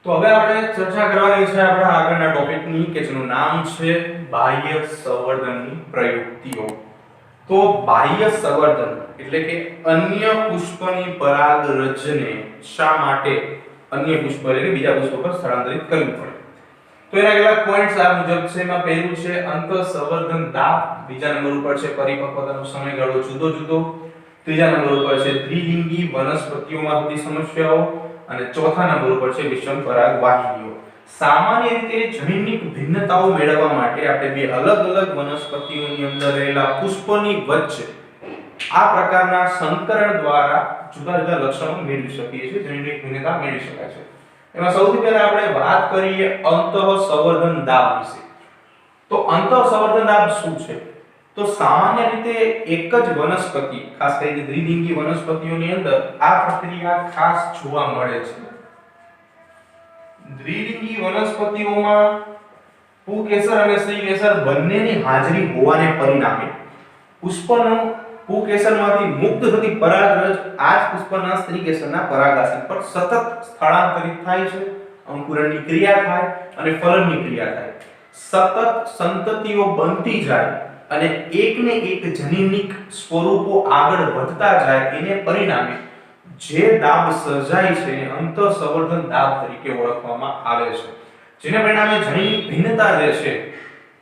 તો હવે આપણે ચર્ચા કરવાની છે આપણા આગળના ટોપિકની કે જેનું નામ છે બાહ્ય સંવર્ધનની પ્રયુક્તિઓ. તો બાહ્ય સંવર્ધન એટલે કે અન્ય પુષ્પની પરાગરજને શા માટે અન્ય પુષ્પ એટલે કે બીજા પુષ્પ પર સ્થળાંતરિત કરવું પડે? તો એના કેટલાક પોઈન્ટ્સ આ મુજબ છે. એમાં પહેલું છે અંતઃસંવર્ધન દાબ, બીજા નંબર ઉપર છે પરિપક્વતાનો સમયગાળો જુદો જુદો, ત્રીજા નંબર ઉપર છે દ્વિલિંગી વનસ્પતિઓમાં થતી સમસ્યાઓ અને ચોથા નંબર ઉપર છે વિષમ પરાગવાહિનીઓ. સામાન્ય રીતે જનીનિક ભિન્નતાઓ મેળવવા માટે આપણે બે અલગ અલગ વનસ્પતિઓની અંદર રહેલા પુષ્પની વચ્ચે આ પ્રકારના સંકરણ દ્વારા જુદા જુદા લક્ષણો મેળવી શકીએ છીએ, જનીનિક ભિન્નતા મેળવી શકાય છે. એમાં સૌથી પહેલા આપણે વાત કરીએ અંતઃસંવર્ધન દાબ વિશે. તો અંતઃસંવર્ધન દાબ શું છે? તો સામાન્ય રીતે એક જ વનસ્પતિ, ખાસ કરીને દ્વિલિંગી વનસ્પતિઓની અંદર આ પ્રક્રિયા ખાસ જોવા મળે છે. દ્વિલિંગી વનસ્પતિઓમાં પુકેસર અને સ્ત્રીકેસર બંનેની હાજરી હોવાને પરિણામે પુષ્પનો પુકેસરમાંથી મુક્ત થતી પરાગરજ આ જ પુષ્પના સ્ત્રીકેસરના પરાગાસન પર સતત સ્થળાંતરિત થાય છે, અંકુરણની ક્રિયા થાય અને ફલનની ક્રિયા થાય. સતત સંતતિઓ બનતી જાય અને એકને એક જનીનિક સ્વરૂપો આગળ વધતા જાય એને પરિણામે જે દાબ સર્જાય છે એને અંતઃસંવર્ધન દાબ તરીકે ઓળખવામાં આવે છે. જેને પરિણામે જનીનિક ભિન્નતા જે છે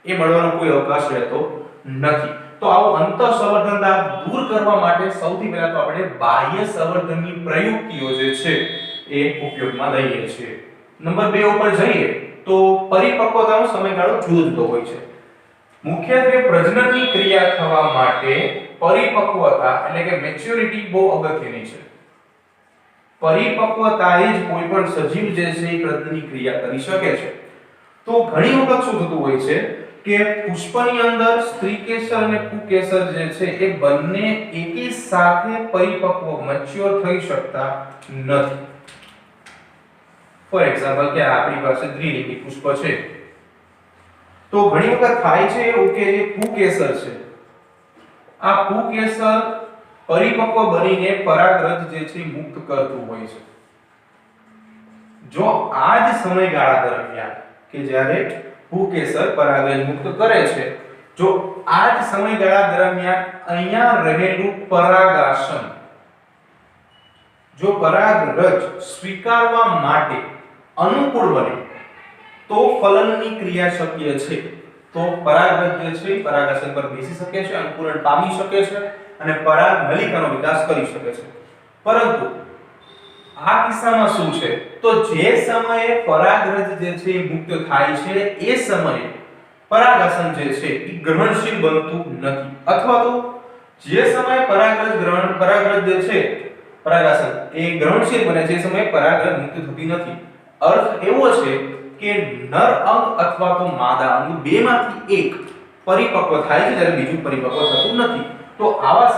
એ મળવાનો કોઈ અવકાશ રહેતો નથી. તો આવો અંતઃસંવર્ધન દાબ દૂર કરવા માટે સૌથી પહેલા તો આપણે બાહ્ય સંવર્ધનની પ્રયુક્તિઓ જે છે એ ઉપયોગમાં લઈએ છીએ. નંબર 2 ઉપર જઈએ તો પરિપક્વતાનો સમયગાળો જુદો જુદો હોય છે. મુખ્યત્વે પ્રજનનની ક્રિયા થવા માટે પરિપક્વતા એટલે કે મેચ્યોરિટી બહુ અગત્યની છે. પરિપક્વતાએ જ કોઈ પણ સજીવ જે છે એ પ્રજનનની ક્રિયા કરી શકે છે. તો ઘણી વખત શું થતું હોય છે કે પુષ્પની અંદર સ્ત્રીકેસર અને પુકેસર જે છે એ બંને એકી સાથે પરિપક્વ મેચ્યોર થઈ શકતા નથી. ફોર એક્ઝામ્પલ કે આપણી પાસે દ્વિલિંગી પુષ્પ છે, તો ઘણી વખત થાય છે એવું કે જે પુકેસર છે આ પુકેસર પરિપક્વ બનીને પરાગરજ જે છે મુક્ત કરતું હોય છે. જો આ જ સમયગાળા દરમિયાન કે જ્યારે પુકેસર પરાગરજ મુક્ત કરે છે, જો આ જ સમયગાળા દરમિયાન અહીંયા રહેલું પરાગાસન જો પરાગરજ સ્વીકારવા માટે અનુકૂળ બને તો ફલનની ક્રિયા શક્ય છે. તો પરાગરજ જે છે પરાગાસન પર બેસી શકે છે, અંકુરણ પામી શકે છે અને પરાગ નલિકાનો વિકાસ કરી શકે છે. પરંતુ આ કિસ્સામાં શું છે? તો જે સમયે પરાગરજ જે છે મુક્ત થાય છે એ સમયે પરાગાસન જે છે એ ગ્રહણશીલ બનતું નથી, અથવા તો જે સમયે પરાગરજ જે છે પરાગાસન એ ગ્રહણશીલ બને છે એ સમયે પરાગરજ મુક્ત થતી નથી. અર્થ એવો છે કે નર અંગ અથવા તો માદા અંગ બેમાંથી એક પરિપક્વ થાય છે જ્યારે બીજું પરિપક્વ થતું નથી. તો આવા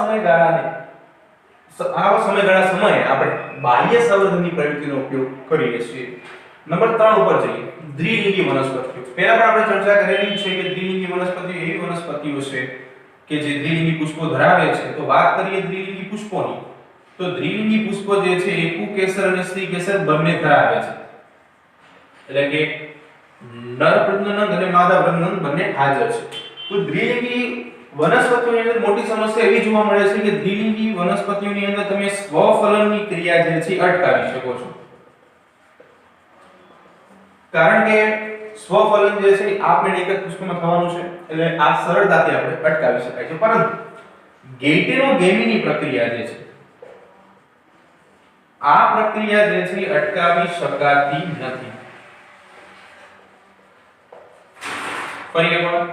સમયગાળા સમયે આપણે બાહ્ય સંવર્ધનની પ્રયુક્તિનો ઉપયોગ કરીએ છીએ. નંબર 3 ઉપર જઈએ, દ્વિલિંગી વનસ્પતિઓ. પહેલા પણ આપણે ચર્ચા કરેલી છે કે દ્વિલિંગી વનસ્પતિઓ એવી વનસ્પતિઓ છે કે જે દ્વિલિંગી પુષ્પો ધરાવે છે. તો વાત કરીએ દ્વિલિંગી પુષ્પોની, તો દ્વિલિંગી પુષ્પો જે છે એ પુકેસર અને સ્ત્રીકેસર બંને ધરાવે છે. એટલે કે નર પ્રજનન અને માદા પ્રજનન બંને હાજર છે. તો દ્વિલિંગી વનસ્પતિઓની અંદર મોટી સમસ્યા એવી જોવા મળે છે કે દ્વિલિંગી વનસ્પતિઓની અંદર તમે સ્વફલનની ક્રિયા જે છે અટકાવી શકો છો. કારણ કે સ્વફલન જે છે આપમેળે એક જ પુષ્પમાં થવાનું છે, એટલે આ સરળતાથી આપણે અટકાવી શકાય છે. પરંતુ ગેઇટેરોગેમીની પ્રક્રિયા જે છે આ પ્રક્રિયા જે છે અટકાવી શકાતી નથી. ફરી એકવાર,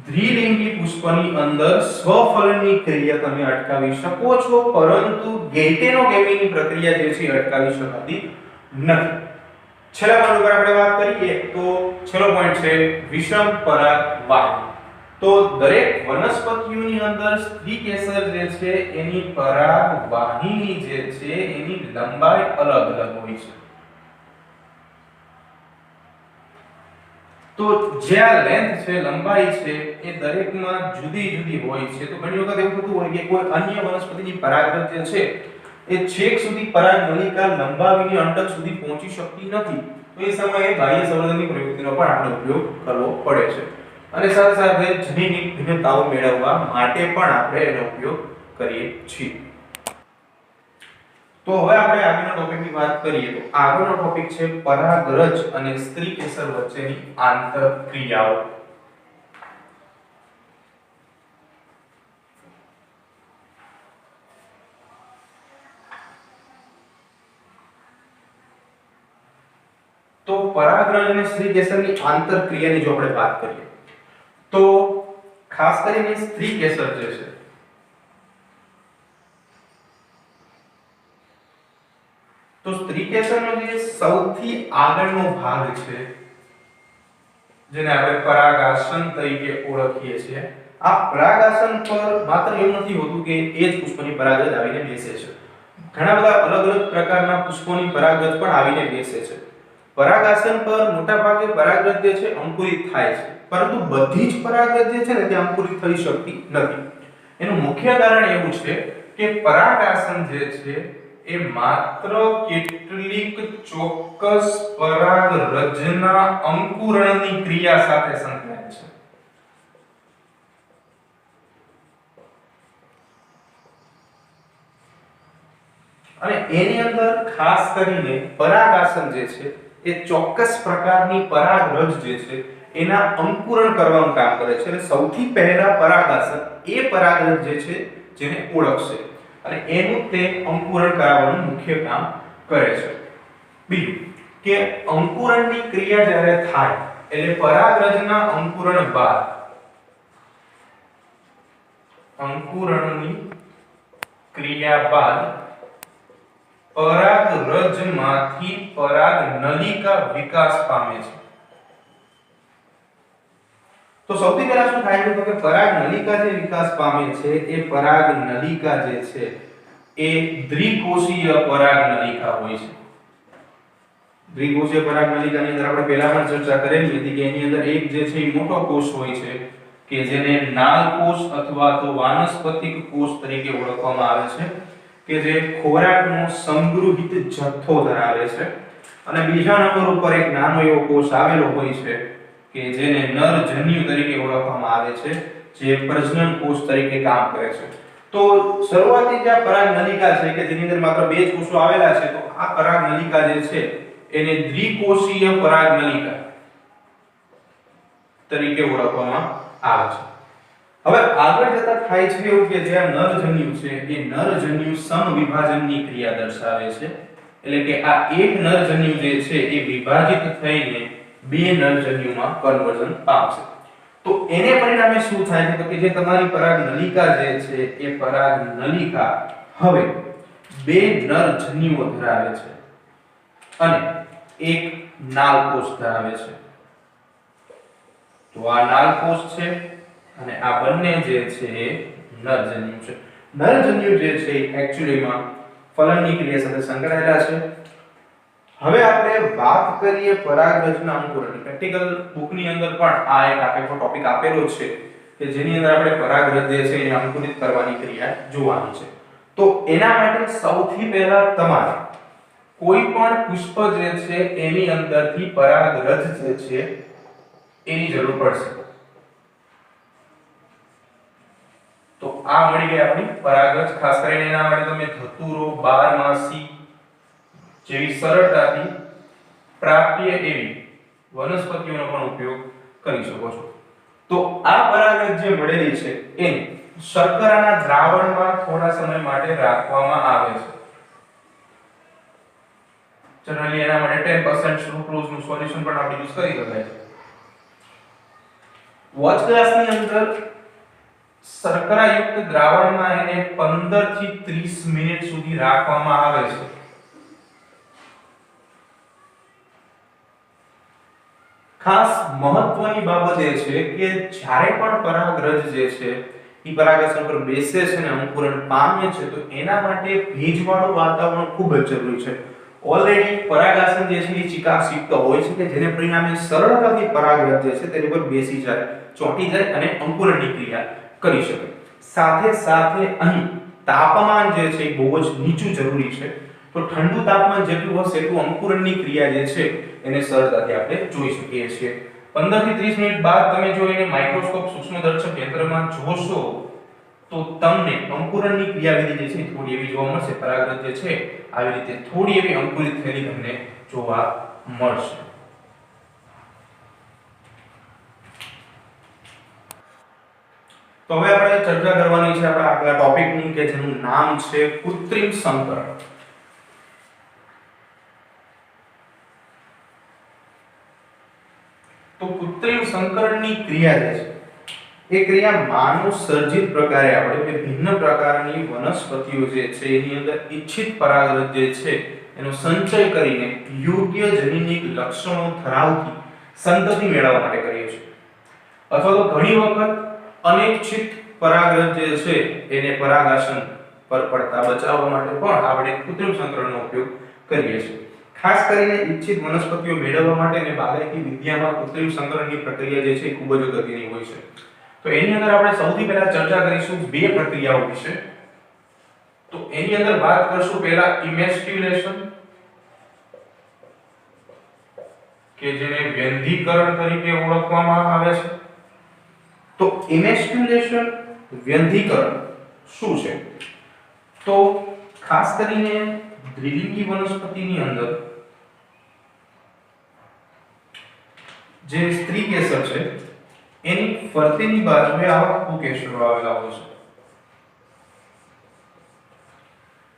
દ્વિલિંગી પુષ્પની અંદર સ્વફલનની ક્રિયા તમે અટકાવી શકો છો, પરંતુ ગેઇટેરોગેમીની પ્રક્રિયા જે છે અટકાવી શકાતી નથી. છેલ્લા પોઈન્ટ ઉપર આપણે વાત કરીએ તો છેલ્લો પોઈન્ટ છે વિષમ પરાગવાહિની. તો દરેક વનસ્પતિઓની અંદર સ્ત્રીકેસર જે છે એની પરાગવાહિની જે છે એની લંબાઈ અલગ અલગ હોય છે. તો જે આ લેન્થ છે, લંબાઈ છે એ દરેકમાં જુદી જુદી હોય છે. તો ઘણી વખત એવું થતું હોય કે કોઈ અન્ય વનસ્પતિની પરાગરજ જે છે એ છેક સુધી પરાગ નલિકા લંબાવીને અંડક સુધી પહોંચી શકતી નથી. તો એ સમયે બાહ્ય સંવર્ધનની પ્રવૃત્તિનો પણ આપણે ઉપયોગ કરવો પડે છે અને સાથે સાથે જનીનિક ભિન્નતાઓ મેળવવા માટે પણ આપણે એનો ઉપયોગ કરીએ છીએ. તો હવે આપણે આગળના ટોપિકની વાત કરીએ તો આગળનો ટોપિક છે પરાગરજ અને સ્ત્રીકેસર વચ્ચેની આંતરક્રિયાઓ. તો પરાગરજ અને સ્ત્રીકેસરની આંતરક્રિયાની જો આપણે વાત કરીએ તો ખાસ કરીને સ્ત્રીકેસર જે છે તો સ્ત્રીકેસરનો જે સૌથી આગળનો ભાગ છે જેને આપણે પરાગાસન તરીકે ઓળખીએ છીએ, આ પરાગાસન પર માત્ર એવું નથી હોતું કે એ જ પુષ્પની પરાગરજ આવીને બેસે છે. ઘણા બધા અલગ અલગ પ્રકારના પુષ્પોની પરાગરજ પણ આવીને બેસે છે. પરાગાસન પર મોટા ભાગે પરાગરજ જે છે અંકુરિત થાય છે, પરંતુ બધી જ પરાગરજ જે છે ને તે અંકુરિત થઈ શકતી નથી. એનું મુખ્ય કારણ એવું છે કે પરાગાસન જે છે એ માત્ર કેટલીક ચોક્કસ પરાગરજના અંકુરણની ક્રિયા સાથે સંકળાયેલ છે. અને એની અંદર ખાસ કરીને પરાગાસન જે છે એ ચોક્કસ પ્રકારની પરાગરજ જે છે એના અંકુરણ કરવાનું કામ કરે છે. એટલે સૌથી પહેલા પરાગાસન એ પરાગરજ જે છે જેને ઓળખશે અને એનું તે અંકુરણ કરાવવાનું મુખ્ય કામ કરે છે. બીજું કે અંકુરણની ક્રિયા જ્યારે થાય એટલે પરાગરજના અંકુરણ બાદ અંકુરણની ક્રિયા બાદ પરાગરજમાંથી પરાગનલિકા વિકાસ પામે છે. તો સૌથી પહેલા શું થાય છે તો કે પરાગનલિકા જે વિકાસ પામે છે એ પરાગનલિકા જે છે એ દ્વિકોષીય પરાગનલિકા હોય છે. દ્વિકોષીય પરાગનલિકાની અંદર આપણે પહેલા પણ ચર્ચા કરેલી હતી કે એની અંદર એક જે છે એ મોટો કોષ હોય છે કે જેને નાલ કોષ અથવા તો વાનસ્પતિક કોષ તરીકે ઓળખવામાં આવે છે, કે જે ખોરાકનો સંગૃહિત જથ્થો ધરાવે છે. અને બીજા નંબર ઉપર એક નાનો એવો કોષ આવેલો હોય છે કે જેને નરજન્યુ તરીકે ઓળખવામાં આવે છે, જે પ્રજનન કોષ તરીકે કામ કરે છે. તો શરૂઆતી જે પરાગનલિકા છે કે જેની અંદર માત્ર બે જ કોષો આવેલા છે, તો આ પરાગનલિકા જે છે એને દ્વિકોષીય પરાગનલિકા તરીકે ઓળખવામાં આવે છે. હવે આગળ જતા થાય છે એવું કે જે આ નરજન્યુ છે એ નરજન્યુ સમવિભાજનની ક્રિયા દર્શાવે છે. એટલે કે આ એક નરજન્યુ જે છે એ વિભાજિત થઈને બે નરજન્યુમાં કન્વર્ઝન પામશે. તો એને પરિણામે શું થાય છે તો કે જે તમારી પરાગનલિકા જે છે એ પરાગનલિકા હવે બે નરજન્યુઓ ધરાવે છે અને એક નાલકોષ ધરાવે છે. તો આ નાલકોષ છે અને આ બંને જે છે એ નરજન્યુ છે. નરજન્યુ જે છે એક્ચ્યુઅલીમાં ફલનની ક્રિયા સાથે સંકળાયેલા છે. હવે આપણે વાત કરીએ પરાગરજના અંકુરણની. પ્રેક્ટિકલ બુકની અંદર પણ આ એક આપેલો ટોપિક આપેલો છે કે જેની અંદર આપણે પરાગરજ જે છે એને અંકુરિત કરવાની ક્રિયા જોવાની છે. તો એના માટે સૌથી પહેલા તમારે કોઈ પણ પુષ્પ જે છે એની અંદરથી પરાગરજ જે છે એની જરૂર પડશે. તો આ મળી ગઈ આપણી પરાગરજ. ખાસ કરીને એના માટે તમે ધતુરો, બારમાસી જેવી સરળતાથી પ્રાપ્ય એવી વનસ્પતિઓનો પણ ઉપયોગ કરી શકો છો. તો આ પરાગરજ જે મળેલી છે એને શર્કરાના દ્રાવણમાં થોડા સમય માટે રાખવામાં આવે છે. જનરલી એના માટે 10% સુક્રોઝ નું સોલ્યુશન પણ આપણે યુઝ કરી શકાય છે. વોચ ગ્લાસની અંદર શર્કરાયુક્ત દ્રાવણમાં એને 15 થી 30 મિનિટ સુધી રાખવામાં આવે છે. ખાસ મહત્વની બાબત એ છે કે જ્યારે પણ પરાગરજ જે છે એ પરાગાસન પર બેસે છે અને અંકુરણ પામે છે તો એના માટે ભેજવાળું વાતાવરણ ખૂબ જ જરૂરી છે. ઓલરેડી પરાગાસન જે છે એ ચિકાસયુક્ત હોય છે કે જેને પરિણામે સરળતાથી પરાગરજ જે છે તેની પર બેસી જાય, ચોંટી જાય અને અંકુરણની ક્રિયા કરી શકે. સાથે સાથે અહીં તાપમાન જે છે એ બહુ જ નીચું જરૂરી છે. તો ઠંડુ તાપમાન જેટલું હશે એટલું અંકુરણની ક્રિયા જે છે એને સરળતાથી આપણે જોઈ શકીએ છીએ. 15 થી 30 મિનિટ બાદ તમે જો એને માઇક્રોસ્કોપ સૂક્ષ્મદર્શક યંત્રમાં જોશો તો તમને અંકુરણની ક્રિયાવિધિ જે છે થોડી એવી જોવા મળશે. પરાગરજ જે છે આવી રીતે થોડી એવી અંકુરિત થયેલી તમને જોવા મળશે. તો હવે આપણે ચર્ચા કરવાની છે આપણા આગલા ટોપિકની કે જેનું નામ છે કૃત્રિમ સંકરણ. તો કૃત્રિમ સંકરણની ક્રિયા જે છે એ ક્રિયા માનવ સર્જિત પ્રકારે આપણે કે ભિન્ન પ્રકારની વનસ્પતિઓ જે છે એની અંદર ઈચ્છિત પરાગરજ જે છે એનો સંચય કરીને યોગ્ય જનીનિક લક્ષણો ધરાવતી સંતતિ મેળવવા માટે કરીએ છીએ. અથવા તો ઘણી વખત અનિચ્છિત પરાગરજ જે છે એને પરાગાસન પર પડતા બચાવવા માટે પણ આપણે કૃત્રિમ સંકરણનો ઉપયોગ કરીએ છીએ. ખાસ કરીને ઈચ્છિત વનસ્પતિઓ મેળવવા માટે અને બાગાયતી વિદ્યામાં કૃત્રિમ સંકરણની પ્રક્રિયા જે છે ખૂબ જ અગત્યની હોય છે. તો એની અંદર આપણે સૌથી પહેલા ચર્ચા કરીશું બે પ્રક્રિયાઓ વિશે. તો એની અંદર વાત કરશું પહેલા ઇમેસ્ક્યુલેશન કે જેને વ્યંધીકરણ તરીકે ઓળખવામાં આવે છે. તો ઇમેસ્ક્યુલેશન વ્યંધીકરણ શું છે? તો ખાસ કરીને દ્વિલિંગી વનસ્પતિની અંદર જે સ્ત્રી કેસર છે એની ફરતેની બાજુએ આવા પુકેશરો આવેલા હોય છે.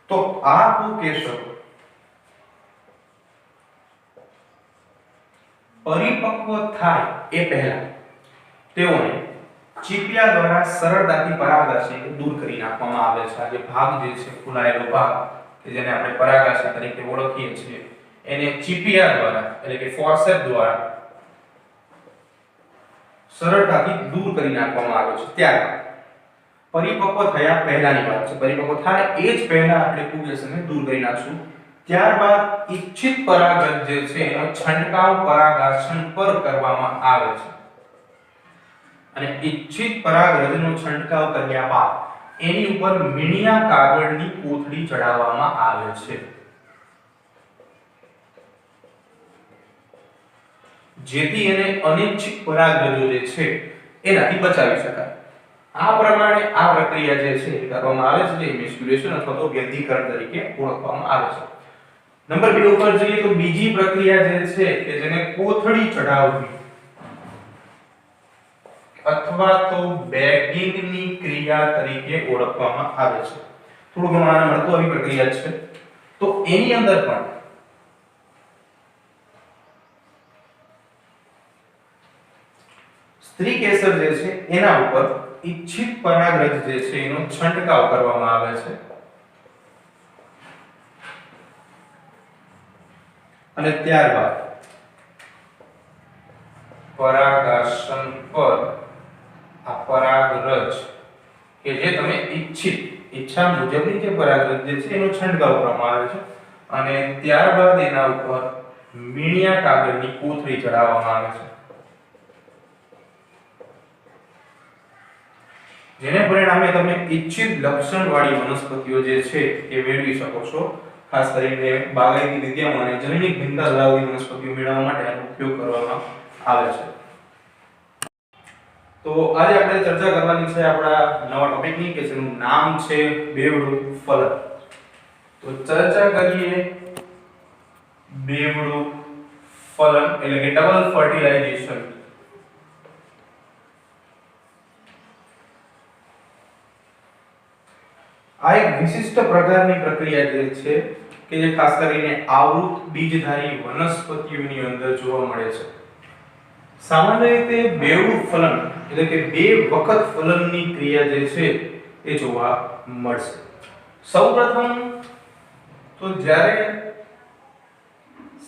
તો આ પુકેશરો પરિપક્વ થાય એ પહેલા તેઓને ચીપિયા દ્વારા સરળતાથી પરાગાશય દૂર કરી નાખવામાં આવે છે. આ જે ભાગ જે છે ફૂલાયેલો ભાગ કે જેને આપણે પરાગાશય તરીકે ઓળખીએ છીએ એને ચીપિયા દ્વારા એટલે કે ફોર્સેપ દ્વારા સરળતાથી દૂર કરી નાખવામાં આવે છે. ત્યારબાદ પરિપક્વ થયા પહેલાની વાત છે. પરિપક્વ થાય એ જ પહેલા આપણે પુકેશરને દૂર કરી નાખશું. ત્યારબાદ ઈચ્છિત પરાગરજ જે છે એનો છંટકાવ પરાગાસન પર કરવામાં આવે છે. અને ઈચ્છિત પરાગરજનો છંટકાવ કર્યા બાદ એની ઉપર મીણિયા કાગળની કોથળી ચડાવવામાં આવે છે, જેથી એને અનિચ્છિત પરાગરજો જે છે એનાથી બચાવી શકાય. આ પ્રમાણે આ પ્રક્રિયા જે છે કરવામાં આવે છે, જે ઇમેસ્ક્યુલેશન અથવા તો વ્યંધીકરણ તરીકે ઓળખવામાં આવે છે. નંબર 2 ઉપર જોઈએ તો બીજી પ્રક્રિયા જે છે કે જેને કોથળી ચડાવવી અથવા તો બેગિંગની ક્રિયા તરીકે ઓળખવામાં આવે છે. થોડું ઘણું આને મળતું આવી પ્રક્રિયા છે. તો એની અંદર પણ સ્ત્રી કેસર જે છે એના ઉપર ઈચ્છિત પરાગરજ જે છે એનો છંટકાવ કરવામાં આવે છે. અને ત્યારબાદ પરાગાસન પર આ પરાગરજ કે જે તમે ઈચ્છા મુજબની જે પરાગરજ જે છે એનો છંટકાવ કરવામાં આવે છે. અને ત્યારબાદ એના ઉપર મીણિયા કાગળની કોથળી ચડાવવામાં આવે છે, જેને પરિણામે તમે ઈચ્છિત લક્ષણવાળી વનસ્પતિઓ જે છે એ મેળવી શકો છો. ખાસ કરીને બાગાયતી વિદ્યામાં અને જનીનિક ભિન્નતા ધરાવતી વનસ્પતિઓ મેળવવા માટે આનો ઉપયોગ કરવામાં આવે છે. તો આજે આપણે ચર્ચા કરવાની છે આપણા નવા ટોપિકની કે જેનું નામ છે બેવડું ફલન. તો ચર્ચા કરીએ બેવડું ફલન એટલે કે ડબલ ફર્ટિલાઇઝેશન. આ એક વિશિષ્ટ પ્રકારની પ્રક્રિયા જે છે કે જે ખાસ કરીને આવૃત બીજધારી વનસ્પતિઓની અંદર જોવા મળે છે. સામાન્ય રીતે બેવડું ફલન એટલે કે બે વખત ફલનની ક્રિયા જે છે એ જોવા મળશે. સૌપ્રથમ તો જ્યારે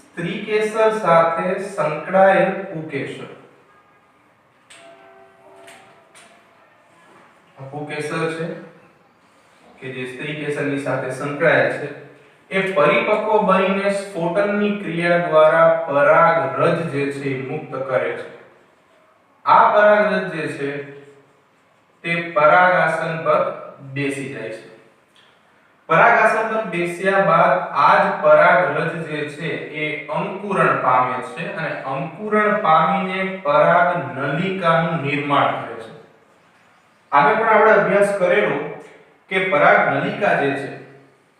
સ્ત્રી કેસર સાથે સંકળાયેલ પુકેસર, આ પુકેસર છે કે જે સ્ત્રી કેસરની સાથે સંકળાયેલ છે એ પરિપક્વ બનીને સ્ફોટનની ક્રિયા દ્વારા પરાગરજ જે છે એ મુક્ત કરે છે. આ પરાગરજ જે છે તે પરાગાસન પર બેસી જાય છે. પરાગાસન પર બેસ્યા બાદ આ જ પરાગરજ જે છે એ અંકુરણ પામે છે અને અંકુરણ પામીને પરાગ નલિકાનું નિર્માણ કરે છે. આગળ પણ આપણે અભ્યાસ કરેલો કે પરાગ નલિકા જે છે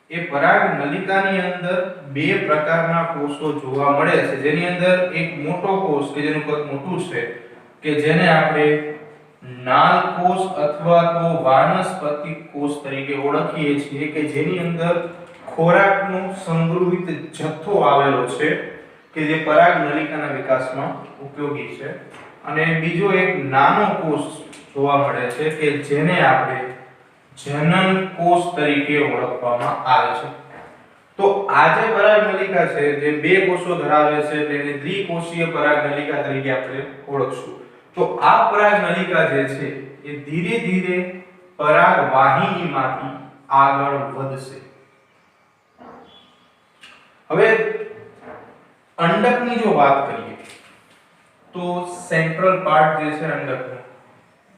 એ પરાગ નલિકાની અંદર બે પ્રકારના કોષો જોવા મળે છે, જેની અંદર એક મોટો કોષ કે જેનું કદ મોટું છે કે જેને આપણે નાલ કોષ અથવા તો વાનસ્પતિક કોષ તરીકે ઓળખીએ છીએ, કે જેની અંદર ખોરાકનો સંગ્રહિત જથ્થો આવેલો છે કે જે પરાગ નલિકાના વિકાસમાં ઉપયોગી છે. અને બીજો એક નાનો કોષ જોવા મળે છે કે જેને આપણે જનન કોષ તરીકે ઓળખવામાં આવે છે. તો આ જે પરાગ નલિકા છે જે બે કોષો ધરાવે છે તેને દ્વિકોષીય પરાગ નલિકા તરીકે આપણે ઓળખશું. તો આ પરાગ નલિકા જે છે એ ધીરે ધીરે પરાગ વાહિનીમાંથી આગળ વધશે. હવે અંડકની જો વાત કરીએ તો સેન્ટ્રલ પાર્ટ જે છે અંડકનો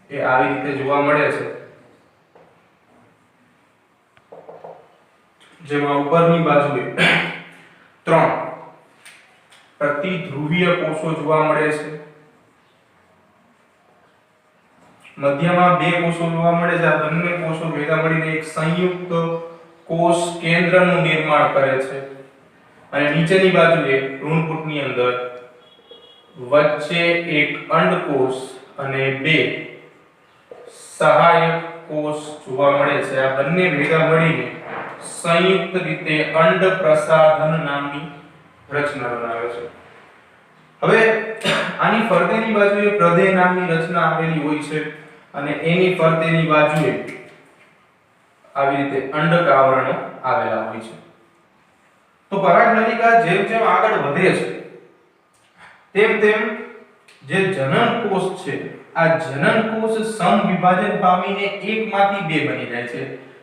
એ આવી રીતે જોવા મળે છે, જેમાં ઉપરની બાજુએ 3 પ્રતિધ્રુવીય કોષો જોવા મળે છે, મધ્યમાં 2 કોષો જોવા મળે છે. આ બંને કોષો ભેગા મળીને એક સંયુક્ત કોષ કેન્દ્રનું નિર્માણ કરે છે અને નીચેની બાજુએ ભ્રૂણપૂટની અંદર વચ્ચે એક અંડકોષ અને 2 સહાયક કોષ જોવા મળે છે. આ બંને ભેગા મળીને સંયુક્ત રીતે અંડ પ્રસાધન નામની રચના બનાવે છે. હવે આની ફરતેની બાજુએ પ્રદેહ નામની રચના આવેલી હોય છે અને એની ફરતેની બાજુએ આવી રીતે અંડક આવરણો આવેલા હોય છે. તો પરાગનલિકા જેમ જેમ આગળ વધે છે તેમ તેમ જે જનન કોષ છે આ જનન કોષ સમવિભાજન પામીને એકમાંથી 2 બની જાય છે.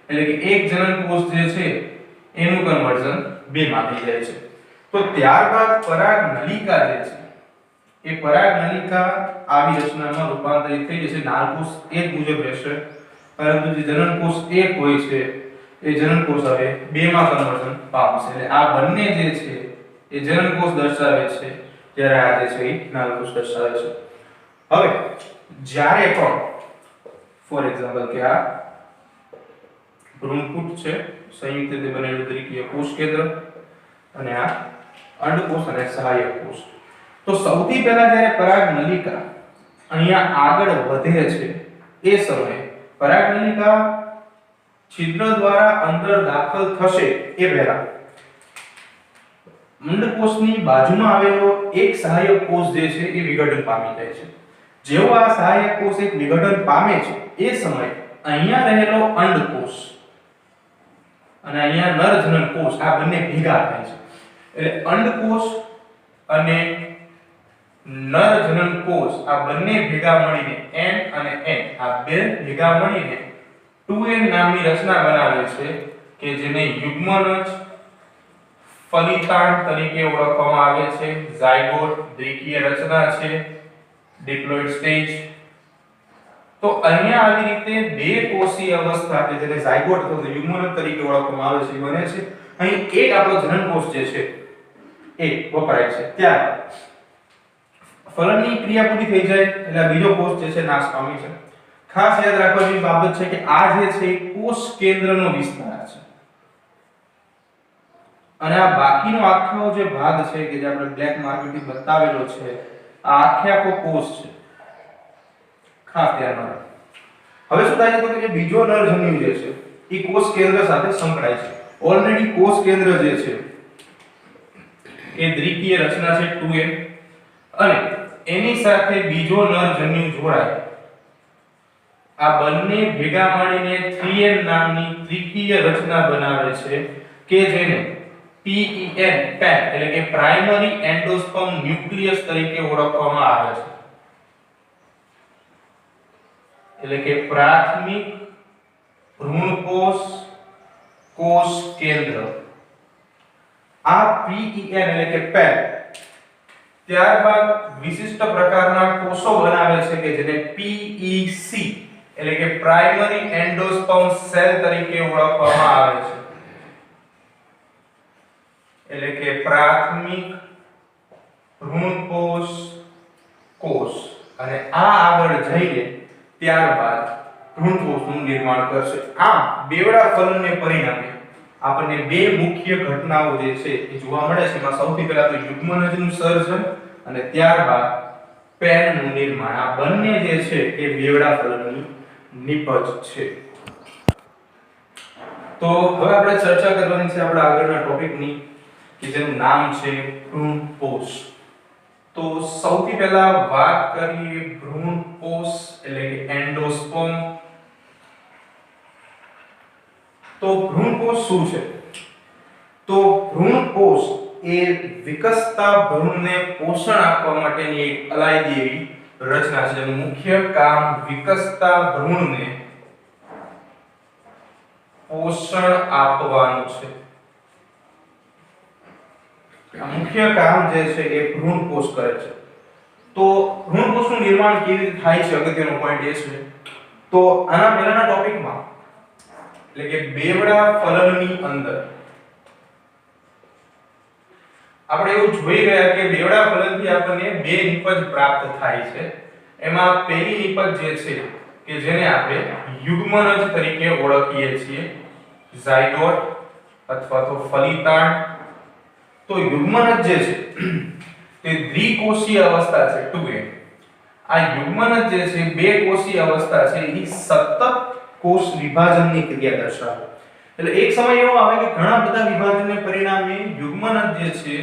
એટલે કે એક જનન કોષ જે છે એનું કન્વર્ઝન 2 માં થઈ જાય છે. તો ત્યારબાદ પરાગનલિકા જે છે એ પરાગનલિકા આવી રચનામાં રૂપાંતરિત થઈ જશે. નાલકોષ એક મુજબ રહેશે, પરંતુ જે જનનકોષ એક હોય છે એ જનનકોષ હવે 2 માં કન્વર્ઝન પામશે. એટલે આ બંને જે છે એ જનનકોષ દર્શાવે છે, જ્યારે આ જે છે એ નાલકોષ દર્શાવે છે. હવે જ્યારે પણ ફોર એક્ઝામ્પલ કે આ ભ્રૂણપૂટ છે, સંયુક્ત રીતે બનેલું દ્વિકીય કોષ કેન્દ્ર, અને આ અંડકોષ અને સહાયક કોષ. તો સૌથી પહેલા જ્યારે પરાગનલિકા અહીંયા આગળ વધે છે એ સમયે પરાગનલિકા છિદ્ર દ્વારા અંદર દાખલ થશે એ પહેલા અંડકોષની બાજુમાં આવેલો એક સહાયક કોષ જે છે એ વિઘટન પામી જાય છે. જેવો આ સહાયક કોષ એક વિઘટન પામે છે એ સમયે અહીંયા રહેલો અંડકોષ અને અહીંયા નરજનન કોષ આ બંને ભેગા થાય છે. એટલે અંડકોષ અને નરજનન કોષ આ બંને ભેગા મળીને N અને N આ બે ભેગા મળીને 2N નામની રચના બનાવે છે કે જેને યુગ્મનજ ફલિતાંડ તરીકે ઓળખવામાં આવે છે. ઝાયગોટ દ્વિકીય રચના છે, ડિપ્લોઇડ સ્ટેજ. તો અહીંયા આવી રીતે બે કોષીય અવસ્થા કે જેને ઝાયગોટ અથવા યુગ્મનજ તરીકે ઓળખવામાં આવે છે બને છે. અહીં એક આપણો જનનકોષ જે છે એ વપરાય છે. ત્યારબાદ ફલનની ક્રિયા પૂરી થઈ જાય એટલે બીજો કોષ જે છે નાશ પામી છે. ખાસ યાદ રાખવાની બાબત છે કે આ જે છે કોષ કેન્દ્રનો વિસ્તાર છે અને આ બાકીનો આખો જે ભાગ છે કે જે આપણે બ્લેક માર્કિંગ બતાવેલો છે આ આખો કોષ છે. ખાસ ધ્યાન રાખો. હવે શું થાય છે તો કે જે બીજો નરજન્યુ જે છે એ કોષ કેન્દ્ર સાથે સંકળાય છે. ઓલરેડી કોષ કેન્દ્ર જે છે એ દ્વિકીય રચના છે 2N અને એની સાથે બીજો નરજન્યુ જોડાય. આ બંને ભેગા મળીને 3N નામની ત્રિકીય રચના બનાવે છે કે જેને PEN પેન એટલે કે પ્રાઇમરી એન્ડોસ્પર્મ ન્યુક્લિયસ તરીકે ઓળખવામાં આવે છે. એટલે કે પ્રાથમિક ભ્રૂણકોષ કોષ કેન્દ્ર. આ PEN એટલે કે પેન ત્યારબાદ વિશિષ્ટ પ્રકારના કોષો બનાવે છે કે જેને PEC એટલે કે પ્રાઇમરી એન્ડોસ્પર્મ સેલ તરીકે ઓળખવામાં આવે છે. પ્રાથમિક ભ્રૂણકોષ કોષ અને આ આગળ જઈને ત્યારબાદ ભ્રૂણકોષનું નિર્માણ કરશે. આમ બેવડા ફલનને પરિણામે આપણને બે મુખ્ય ઘટનાઓ જે છે એ જોવા મળે છે. એમાં સૌથી પહેલા તો યુગ્મનજનું સર્જન અને ત્યારબાદ પેનનું નિર્માણ. આ બંને જે છે એ બેવડા ફલનની નિપજ છે. તો હવે આપણે ચર્ચા કરવાની છે આપણા આગળના ટોપિકની કે જેનું નામ છે ભ્રૂણકોષ. તો સૌથી પહેલા વાત કરીએ ભ્રૂણકોષ એટલે કે એન્ડોસ્પર્મ. તો ભ્રૂણકોષ શું છે? તો ભ્રૂણકોષ એ વિકસતા ભ્રૂણને પોષણ આપવા માટેની એક અલાયદી એવી રચના છે જેનું મુખ્ય કામ વિકસતા ભ્રૂણને પોષણ આપવાનું છે. આ મુખ્ય કામ જે છે એ ભ્રૂણકોષ કરે છે. તો ભ્રૂણકોષનું નિર્માણ કેવી રીતે થાય છે અગત્યનો પોઈન્ટ એ છે. તો આના પહેલાના ટોપિકમાં એટલે કે બેવડા ફલનની અંદર આપણે એવું જોઈ ગયા કે બેવડા ફલનથી આપણને બે નિપજ પ્રાપ્ત થાય છે. એમાં પહેલી નિપજ જે છે કે જેને આપણે યુગ્મનજ તરીકે ઓળખીએ છીએ, ઝાયગોટ અથવા તો ફલિતાંડ. તો યુગ્મનજ જે છે તે દ્વિકોષીય અવસ્થા છે 2A. આ યુગ્મનજ જે છે બે કોષીય અવસ્થા છે એ સતત કોષ વિભાજનની ક્રિયા દર્શાવે. એટલે એક સમય એવો આવે કે ઘણા બધા વિભાજનને પરિણામે યુગ્મનજ જે છે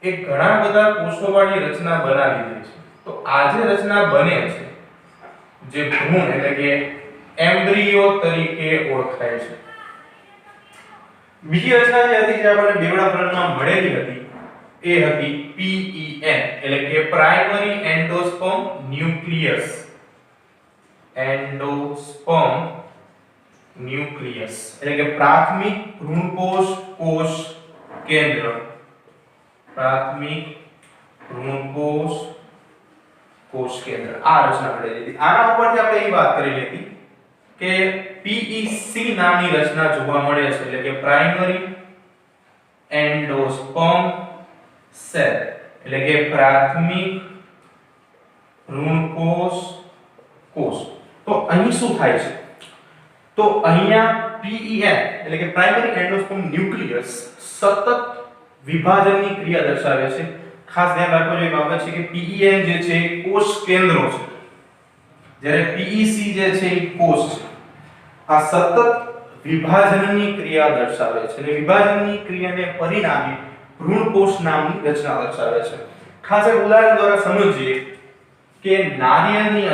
એ ઘણા બધા કોષોવાળી રચના બનાવી દે છે. તો આ જે રચના બને છે જે ભ્રૂણ એટલે કે એમ્બ્રિયો તરીકે ઓળખાય છે. બીજી રચના જે હતી જે આપણને બેવડા ફલનમાં મળેલી હતી એ હતી PEN એટલે કે primary endosperm nucleus. Endosperm nucleus એટલે કે પ્રાથમિક ભ્રૂણકોષ કોષ કેન્દ્ર. પ્રાથમિક ભ્રૂણકોષ કોષ કેન્દ્ર આ રચના મળેલી હતી. આના ઉપરથી આપણે એ વાત કરેલી હતી કે PEC નામની રચના જોવા મળે છે એટલે કે પ્રાઇમરી એન્ડોસ્પર્મ સેલ એટલે કે પ્રાથમિક ભ્રૂણકોષ કોષ. તો અહીં શું થાય છે? તો અહીંયા PEN એટલે કે પ્રાઇમરી એન્ડોસ્પર્મ ન્યુક્લિયસ સતત વિભાજનની ક્રિયા દર્શાવે છે. ખાસ ધ્યાન રાખવું જોઈએ બાબત છે કે PEN જે છે એ કોષ કેન્દ્રો છે જ્યારે PEC જે છે એ કોષ છે. આ સતત વિભાજનની ક્રિયા દર્શાવે છે અને વિભાજનની ક્રિયાને પરિણામે ભ્રૂણકોષ નામની રચના દર્શાવે છે. ખાસ એક ઉદાહરણ દ્વારા સમજીએ કે નારિયેળની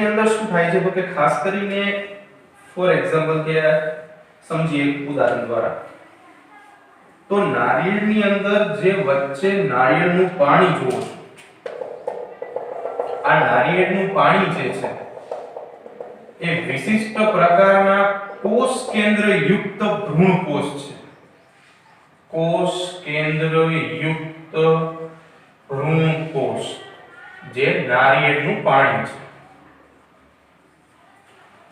અંદર શું થાય છે? તો કે ખાસ કરીને ફોર એક્ઝામ્પલ કે સમજીએ ઉદાહરણ દ્વારા. તો નારિયેળની અંદર જે વચ્ચે નારિયેળનું પાણી જોવો છો, આ નારિયેળનું પાણી જે છે એ વિશિષ્ટ પ્રકારના કોષ કેન્દ્ર યુક્ત ભ્રૂણકોષ છે. કોષ કેન્દ્ર યુક્ત ભ્રૂણકોષ જે નારિયેળનું પાણી છે.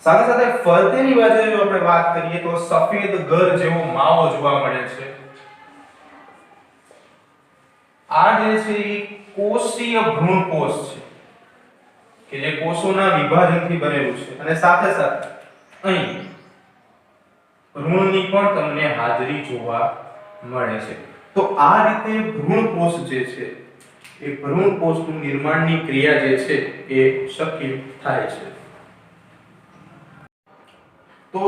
સાથે સાથે ફરતેની બાજુએ જો આપણે વાત કરીએ તો સફેદ ઘર જેવો માવો જોવા મળે છે. આ જે છે એ કોષીય ભ્રૂણકોષ છે કે જે કોષોના વિભાજનથી બનેલું છે અને સાથે સાથે અહીં ભ્રૂણની પણ તમને હાજરી જોવા મળે છે. તો આ રીતે ભ્રૂણકોષ જે છે એ ભ્રૂણકોષનું નિર્માણની ક્રિયા જે છે એ શક્ય થાય છે. તો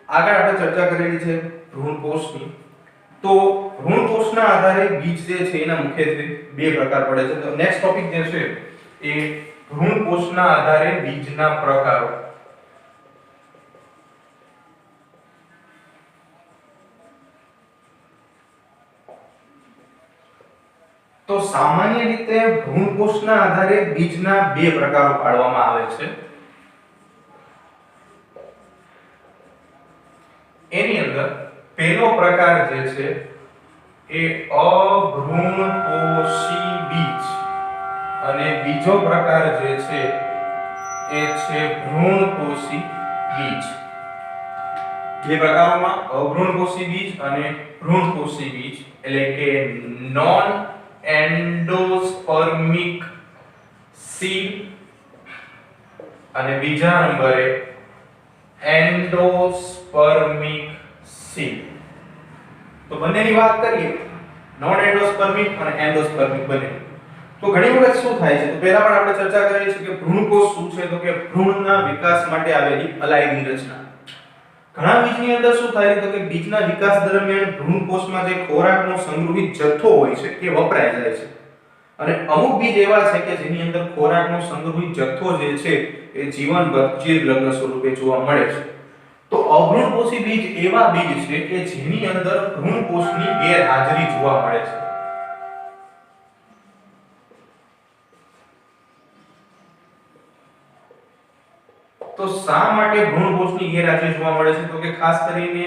આગળ આપણે ચર્ચા કરેલી છે ભ્રૂણકોષની. તો ભ્રૂણકોષના આધારે બીજ જે છે એના મુખ્યત્વે બે પ્રકાર પડે છે. તો નેક્સ્ટ ટોપિક જે છે એ ભ્રૂણકોષના આધારે બીજના પ્રકારો. તો સામાન્ય રીતે ભ્રૂણકોષના આધારે બીજના બે પ્રકારો પાડવામાં આવે છે. એની અંદર પહેલો પ્રકાર જે છે એ અભ્રૂણકોષી બીજ અને બીજો પ્રકાર જે છે એ છે ભ્રૂણકોષી બીજ. બે પ્રકારોમાં અભ્રૂણપોષી બીજ અને ભ્રૂણપોષી બીજ એટલે કે નોન એન્ડોસ્પર્મિક સીડ અને બીજા નંબરે એન્ડોસ્પર્મિક સીડ. તો બંનેની વાત કરીએ, નોન એન્ડોસ્પર્મિક અને એન્ડોસ્પર્મિક બંને. તો ઘણી વખત શું થાય છે, તો પહેલા પણ આપણે ચર્ચા કરી છે કે ભ્રૂણકોષ શું છે, તો કે ભ્રૂણના વિકાસ માટે આવેલી અલાયદી રચના. ઘણા બીજની અંદર શું થાય તો કે બીજના વિકાસ દરમિયાન ભ્રૂણકોષમાં જે ખોરાકનો સંગ્રહિત જથ્થો હોય છે એ વપરાઈ જાય છે, અને અમુક બીજ એવા છે કે જેની અંદર ખોરાકનો સંગ્રહિત જથ્થો જે છે એ જીવનભર ચિરલગ્ન સ્વરૂપે જોવા મળે છે. તો અભ્રૂણપોષી બીજ એવા બીજ છે કે જેની અંદર ભ્રૂણકોષની ગેરહાજરી જોવા મળે છે. તો શા માટે ભ્રૂણકોષની ગેરહાજરી જોવા મળે છે, તો કે ખાસ કરીને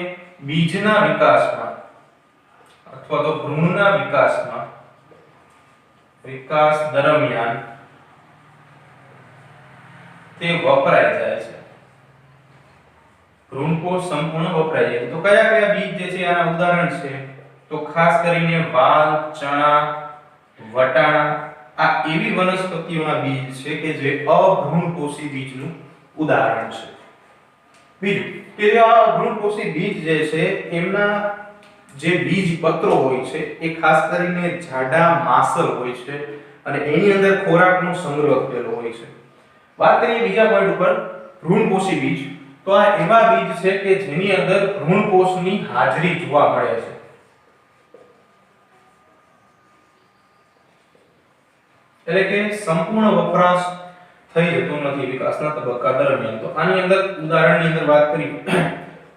બીજના વિકાસમાં અથવા તો ભ્રૂણના વિકાસ દરમિયાન તે વપરાઈ જાય છે. ભ્રૂણકોષ સંપૂર્ણ વપરાઈ જાય. તો કયા કયા બીજ જે છે આના ઉદાહરણ છે, તો ખાસ કરીને વાલ, ચણા, વટાણા આ એવી વનસ્પતિઓના બીજ છે કે જે અભ્રૂણપોષી બીજનું ઉદાહરણ છે. બીજું કે જે આ અભ્રૂણપોષી બીજ જે છે એમના જે બીજ પત્રો હોય છે એ ખાસ કરીને જાડા માસલ હોય છે અને એની અંદર ખોરાકનો સંગ્રહ થયેલો હોય છે. વાત કરીએ બીજા પોઈન્ટ ઉપર, ભ્રૂણપોષી બીજ. તો આ એવા બીજ છે કે જેની અંદર ભ્રૂણકોષની હાજરી જોવા મળે છે. એટલે કે સંપૂર્ણ વપરાશ થઈ જતો નથી વિકાસના તબક્કા દરમિયાન. તો આની અંદર ઉદાહરણની અંદર વાત કરીએ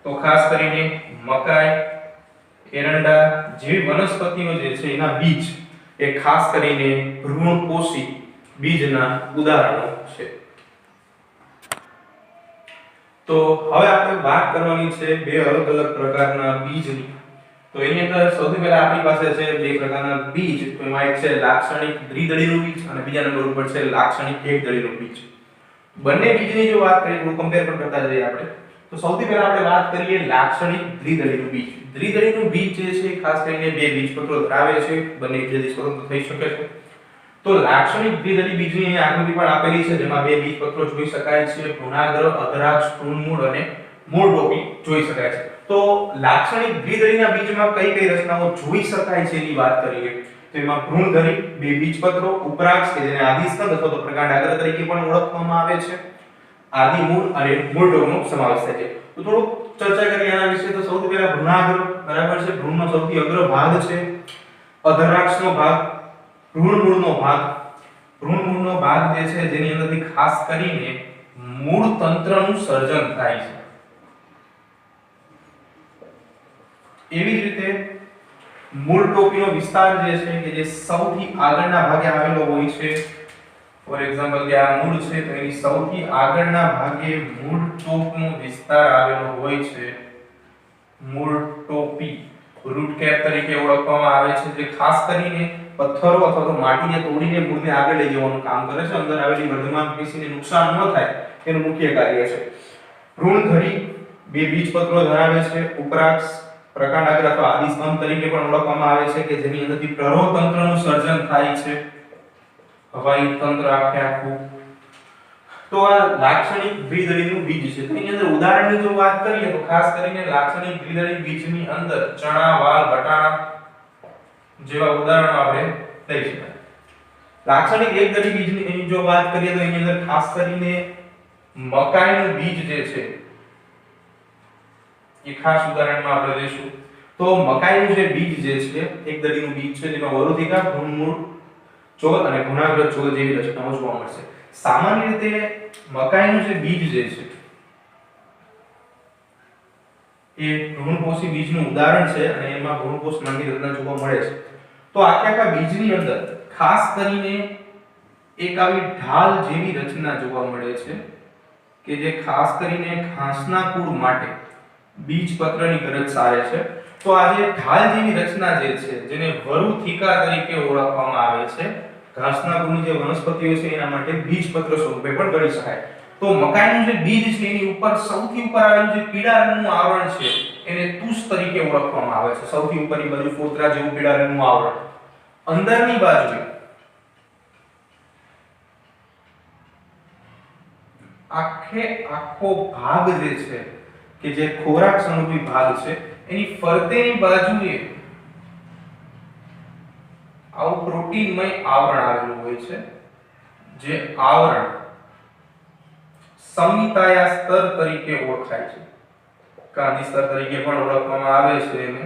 તો ખાસ કરીને મકાઈ, એરંડા જેવી વનસ્પતિઓ જે છે એના બીજ એ ખાસ કરીને ભ્રૂણપોષી બીજના ઉદાહરણો છે. તો હવે આપણે વાત કરવાની છે બે અલગ અલગ પ્રકારના બીજની. તો એની અંદર સૌથી પહેલા આપણી પાસે છે બે પ્રકારના બીજ. તો એમાં એક છે લાક્ષણિક દ્વિદળીનું બીજ અને બીજા નંબર ઉપર છે લાક્ષણિક એકદળીનું બીજ. બંને બીજની જો વાત કરીએ તો કમ્પેર પણ કરતા જઈએ આપણે. તો સૌથી પહેલા આપણે વાત કરીએ લાક્ષણિક દ્વિદળીનું બીજ. દ્વિદળીનું બીજ જે છે ખાસ કરીને બે બીજપત્રો ધરાવે છે, બંને એકબીજાથી સ્વતંત્ર થઈ શકે છે. તો લાક્ષણિક દ્વિદળી બીજની અહીં આકૃતિ પણ આપેલી છે જેમાં બે બીજપત્રો જોઈ શકાય છે, ભ્રૂણાગ્ર, અધરાક્ષ, ભ્રૂણમૂળ અને મૂળ ટોપી જોઈ શકાય છે. તો લાક્ષણિક દ્વિદળીના બીજમાં કઈ કઈ રચનાઓ જોઈ શકાય છે એની વાત કરીએ તો એમાં ભ્રૂણધરી, બે બીજપત્રો, ઉપરાક્ષ કે જેને આદિસ્તંભ અથવા તો પ્રકાંડાગ્ર તરીકે પણ ઓળખવામાં આવે છે, આદિમૂળ અને મૂળ ટોપનો સમાવેશ થાય છે. તો થોડું ચર્ચા કરીએ આના વિશે. તો સૌથી પહેલા ભ્રૂણાગ્ર, બરાબર છે, ભ્રૂણનો સૌથી અગ્ર ભાગ છે, અધરાક્ષનો ભાગ, ભ્રૂણમૂળનો ભાગ. ભ્રૂણમૂળનો ભાગ જે છે જેની અંદરથી ખાસ કરીને મૂળ તંત્રનું સર્જન થાય છે. એવી જ રીતે મૂળ ટોપીનો વિસ્તાર જે છે કે જે સૌથી આગળના ભાગે આવેલો હોય છે. ફોર એક્ઝામ્પલ કે આ મૂળ છે તો એની સૌથી આગળના ભાગે મૂળ ટોપનો વિસ્તાર આવેલો હોય છે. મૂળ ટોપી રૂટ કેપ તરીકે ઓળખવામાં આવે છે, જે ખાસ કરીને પથ્થરો અથવા તો માટીને તોડીને મૂળને આગળ લઈ જવાનું કામ કરે છે. અંદર આવેલી વર્ધમાન પેશીને નુકસાન ન થાય એનું મુખ્ય કાર્ય છે. ભ્રૂણધરી બે બીજપત્રો ધરાવે છે, ઉપરાક્ષ, પ્રકાંડાગ્ર અથવા આદિસ્તંભ તરીકે પણ ઓળખવામાં આવે છે કે જેની અંદરથી પ્રરોહતંત્રનું સર્જન થાય છે, હવાઈ તંત્ર આખે આખું. તો આ લાક્ષણિક દ્વિદળીનું બીજ છે. તો એની અંદર ઉદાહરણની જો વાત કરીએ તો ખાસ કરીને લાક્ષણિક દ્વિદળી બીજની અંદર ચણા, વાલ, વટાણા જેવા ઉદાહરણો આપણે લઈ શકાય. લાક્ષણિક એકદળી બીજની જો વાત કરીએ તો એની અંદર ખાસ કરીને મકાઈનું બીજ જે છે એ ખાસ ઉદાહરણમાં આપણે લઈશું. તો મકાઈનું જે બીજ જે છે એકદળીનું બીજ છે જેમાં વરુથિકા, ભ્રૂણમૂળ, ચોલ અને ભ્રૂણાગ્ર ચોલ જેવી રચનાઓ જોવા મળશે. સામાન્ય રીતે મકાઈનું જે બીજ જે છે એ ભ્રૂણપોષી બીજનું ઉદાહરણ છે અને એમાં ભ્રૂણકોષ નામની રચના જોવા મળે છે. તો આખા બીજની અંદર ખાસ કરીને એક આવી ઢાલ જેવી રચના જોવા મળે છે કે જે ખાસ કરીને ઘાસના કુળ માટે બીજપત્રની ગરજ સારે છે. તો આ જે ઢાલ જેવી રચના જે છે જેને વરુથિકા તરીકે ઓળખવામાં આવે છે, ઘાસના કુળની જે વનસ્પતિઓ છે એના માટે બીજપત્ર સ્વરૂપે પણ ગણી શકાય. તો મકાઈનું જે બીજ છે એની ઉપર સૌથી ઉપર આવેલું જે પીળા રંગનું આવરણ છે એને તુષ તરીકે ઓળખવામાં આવે છે. સૌથી ઉપરની બાજુ ફોતરા જેવું પીળા રંગનું આવરણ. અંદરની બાજુ આખો ભાગ જે છે કે જે ખોરાક સંરૂપી ભાગ છે એની ફરતેની બાજુએ આવું પ્રોટીનમય આવરણ આવેલું હોય છે, જે આવરણ સંમિતાયા સ્તર તરીકે ઓળખાય છે. કાંદી સ્તર તરીકે પણ ઓળખવામાં આવે છે એને,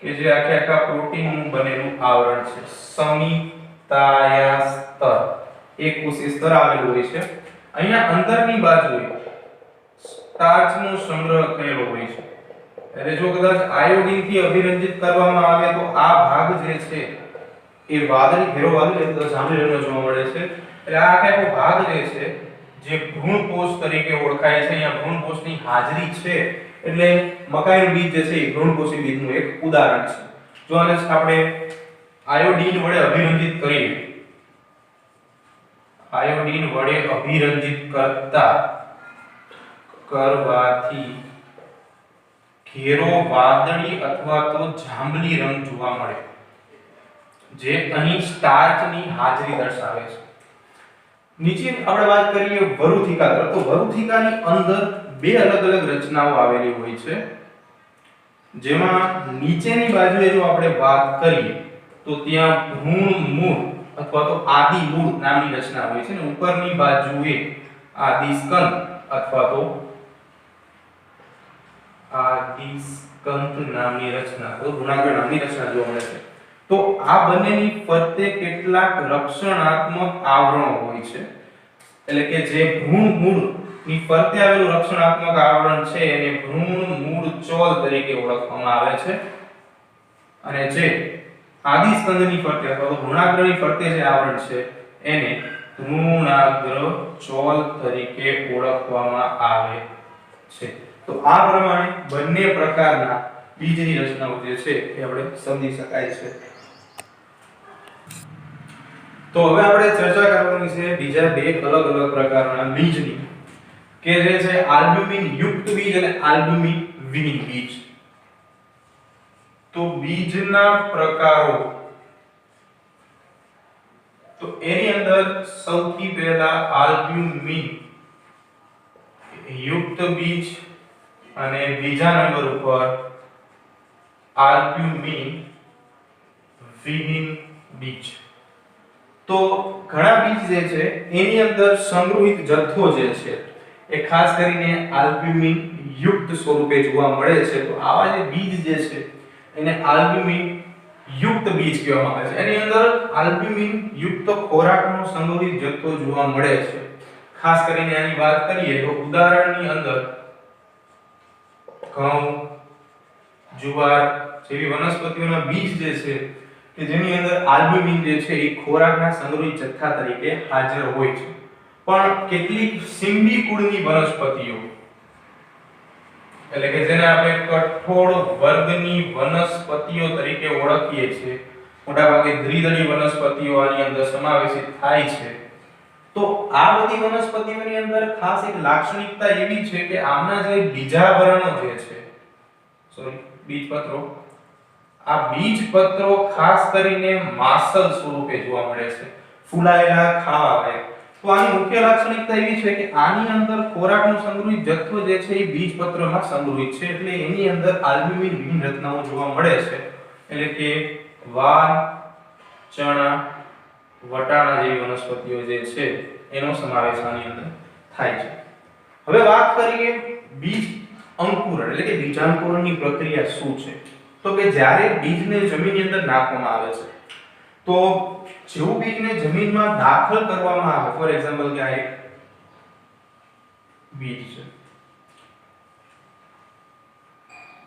કે જે આખા પ્રોટીનનું બનેલું આવરણ છે. સંમિતાયા સ્તર એક કોષીય સ્તર આવેલું હોય છે. અહીંયા અંદરની બાજુએ સ્ટાર્ચનો સંગ્રહ થયેલો હોય છે. એટલે જો કદાચ આયોડિનથી અભિરંજિત કરવામાં આવે તો આ ભાગ જે છે એ વાદળી ઘેરો વાદળી એટલે જાંબલી રંગનો જોવા મળે છે. એટલે આ આખો ભાગ જે છે જે ભ્રૂણપોષ તરીકે ઓળખાય છે. અહીંયા ભ્રૂણપોષની હાજરી છે એટલે મકાઈનું બીજ જે છે એ ભ્રૂણપોષી બીજનું એક ઉદાહરણ છે. જો આને આપણે આયોડિન વડે અભિરંજિત કરીએ, આયોડિન વડે અભિરંજિત કરવાથી ઘેરો વાદળી અથવા તો જાંબલી રંગ જોવા મળે, જે અહીં સ્ટાર્ચની હાજરી દર્શાવે છે. નીચે આપણે વાત કરીએ વરુથિકા તરફ. તો વરુથિકાની અંદર બે અલગ અલગ રચનાઓ આવેલી હોય છે, જેમાં નીચેની બાજુએ જો આપણે વાત કરીએ તો ત્યાં ભ્રૂણ મૂળ અથવા તો આદિ મૂળ નામની રચના હોય છે, અને ઉપરની બાજુએ આદિસ્કંદ અથવા તો આદિસ્કંદ નામની રચના, તો ભ્રૂણાગ્ર નામની રચના જોવા મળે છે. તો આ બંનેની ફરતે કેટલાક રક્ષણાત્મક આવરણો હોય છે. એટલે કે જે ભ્રૂણ મૂળની ફરતે આવેલું રક્ષણાત્મક આવરણ છે એને ભ્રૂણ મૂળ ચોલ તરીકે ઓળખવામાં આવે છે, અને જે આદિસ્કંદની ફરતે અથવા તો ભ્રૂણાગ્રની ફરતે જે આવરણ છે એને ભ્રૂણાગ્ર ચોલ તરીકે ઓળખવામાં આવે છે. તો આ પ્રમાણે બંને પ્રકારના બીજની રચનાઓ જે છે એ આપણે સમજી શકાય છે. તો હવે આપણે ચર્ચા કરવાની છે બીજા બે અલગ અલગ પ્રકારના બીજની, કે જે છે આલ્બ્યુમિન યુક્ત બીજ અને આલ્બ્યુમિન વિહીન બીજ. તો બીજના પ્રકારો, તો એની અંદર સૌથી પહેલા આલ્બ્યુમિન યુક્ત બીજ અને બીજા નંબર ઉપર આલ્બ્યુમિન વિહીન બીજ. તો ઘણા બીજ જે છે એની અંદર સંગ્રહિત જથ્થો જે છે એ ખાસ કરીને આલ્બ્યુમિન યુક્ત સ્વરૂપે જોવા મળે છે. તો આવા જે બીજ જે છે એને આલ્બ્યુમિન યુક્ત બીજ કહેવામાં આવે છે. એની અંદર આલ્બ્યુમિન યુક્ત ખોરાકનો સંગ્રહિત જથ્થો જોવા મળે છે. ખાસ કરીને આની વાત કરીએ તો ઉદાહરણની અંદર ઘઉં, જુવાર જેવી વનસ્પતિઓના બીજ જે છે કે જેની અંદર આલ્બ્યુમિન જે છે એ ખોરાકના સંગ્રહિત જથ્થા તરીકે હાજર હોય છે. પણ કેટલીક સિંબી કુળની વનસ્પતિઓ, એટલે કે જેને આપણે કઠોળ વર્ગની વનસ્પતિઓ તરીકે ઓળખીએ છીએ, મોટાભાગે દ્વિદળી વનસ્પતિઓ આની અંદર સમાવેશિત થાય છે. તો આ બધી વનસ્પતિઓની અંદર ખાસ એક લાક્ષણિકતા એવી છે કે આમના જે બીજાવરણો જે છે, બીજપત્રો, આ બીજપત્રો ખાસ કરીને માસલ સ્વરૂપે જોવા મળે છે, ફૂલાયેલા ખાવા લાયક. તો આની મુખ્ય લાક્ષણિકતા એવી છે કે આની અંદર ખોરાકનો સંગ્રહિત જથ્થો જે છે એ બીજપત્રમાં સંગ્રહિત છે, એટલે એની અંદર આલ્બ્યુમિન વિહીન રચનાઓ જોવા મળે છે. એટલે કે વાલ, ચણા, વટાણા જેવી વનસ્પતિઓ જે છે એનો સમાવેશ આની અંદર થાય છે. હવે વાત કરીએ બીજ અંકુરણ એટલે કે બીજાંકુરણની પ્રક્રિયા શું છે. તો કે જ્યારે બીજને જમીનની અંદર નાખવામાં આવે છે, તો જેવું બીજને જમીનમાં દાખલ કરવામાં આવે, ફોર એક્ઝામ્પલ કે આ એક બીજ છે,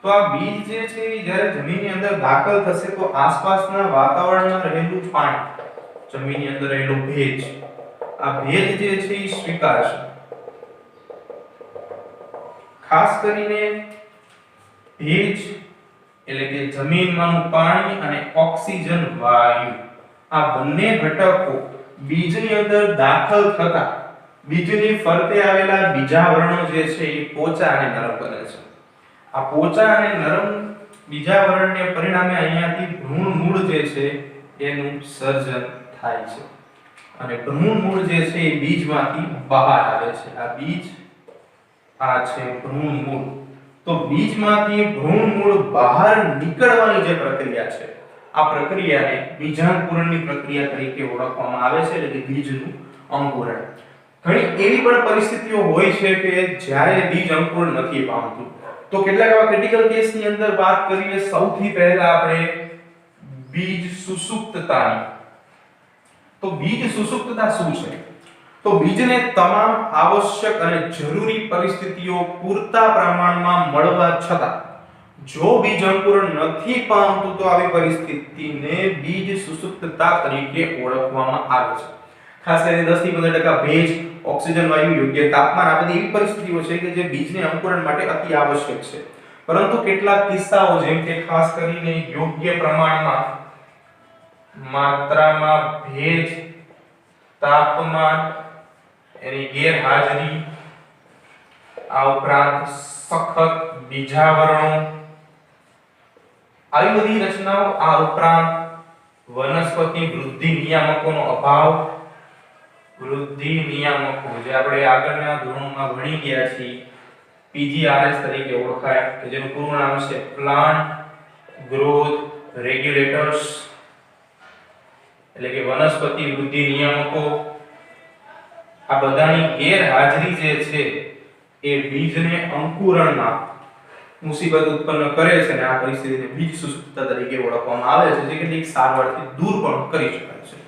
તો આ બીજ જે છે એ જ્યારે જમીનની અંદર દાખલ થશે તો આસપાસના વાતાવરણમાં રહેલું પાણી, જમીનની અંદર રહેલો ભેજ, આ ભેજ જે છે એ સ્વીકારશે. ખાસ કરીને ભેજ એટલે કે જમીનમાંનું પાણી અને ઓક્સિજન વાયુ, આ બંને ઘટકો બીજની અંદર દાખલ થતા બીજની ફરતે આવેલા બીજાવરણો જે છે એ પોચા અને નરમ બને છે. આ પોચા અને નરમ બીજાવરણને પરિણામે અહીંયાથી ભ્રૂણ મૂળ જે છે એનું સર્જન થાય છે અને ભ્રૂણ મૂળ જે છે એ બીજમાંથી બહાર આવે છે. આ બીજ, આ છે ભ્રૂણ મૂળ. તો બીજમાંથી ભ્રૂણ મૂળ બહાર નીકળવાની જે પ્રક્રિયા છે આ પ્રક્રિયાને બીજાંકુરણની પ્રક્રિયા તરીકે ઓળખવામાં આવે છે, એટલે કે બીજનું અંકુરણ. ઘણી એવી પણ પરિસ્થિતિઓ હોય છે કે જ્યારે બીજ અંકુરણ નથી પામતું. તો કેટલાક એવા ક્રિટિકલ કેસની અંદર વાત કરીએ. સૌથી પહેલા આપણે બીજ સુસુપ્તતાની. તો બીજ સુસુપ્તતા શું છે? તો બીજને તમામ આવશ્યક અને જરૂરી પરિસ્થિતિઓ પૂરતા પ્રમાણમાં મળવા છતાં જો બીજ અંકુરણ નથી પામતું તો આવી પરિસ્થિતિને બીજ સુસુપ્તતા તરીકે ઓળખવામાં આવે છે. ખાસ કરીને 10 થી 15% ભેજ, ઓક્સિજન વાયુ, યોગ્ય તાપમાન, આ બધી એવી પરિસ્થિતિઓ છે કે જે બીજને અંકુરણ માટે અતિ આવશ્યક છે. પરંતુ કેટલાક કિસ્સાઓ જેમ કે ખાસ કરીને યોગ્ય પ્રમાણમાં, માત્રામાં ભેજ, તાપમાન, એની ગેરહાજરી, આ ઉપરાંત સખત બીજાવરણો, આવી બધી રચનાઓ, આ ઉપરાંત વનસ્પતિ વૃદ્ધિ નિયામકોનો અભાવ, વૃદ્ધિ નિયામકો જે આપણે આગળના ધોરણોમાં ભણી ગયા છીએ, PGRS તરીકે ઓળખાય, કે જેનું પૂરું નામ છે પ્લાન્ટ ગ્રોથ રેગ્યુલેટર્સ, એટલે કે વનસ્પતિ વૃદ્ધિ નિયામકો, આ બધાની ગેરહાજરી જે છે એ બીજને અંકુરણમાં મુસીબત ઉત્પન્ન કરે છે અને આ પરિસ્થિતિને બીજ સુસુપ્તતા તરીકે ઓળખવામાં આવે છે, જે કેટલીક સારવારથી દૂર પણ કરી શકાય છે.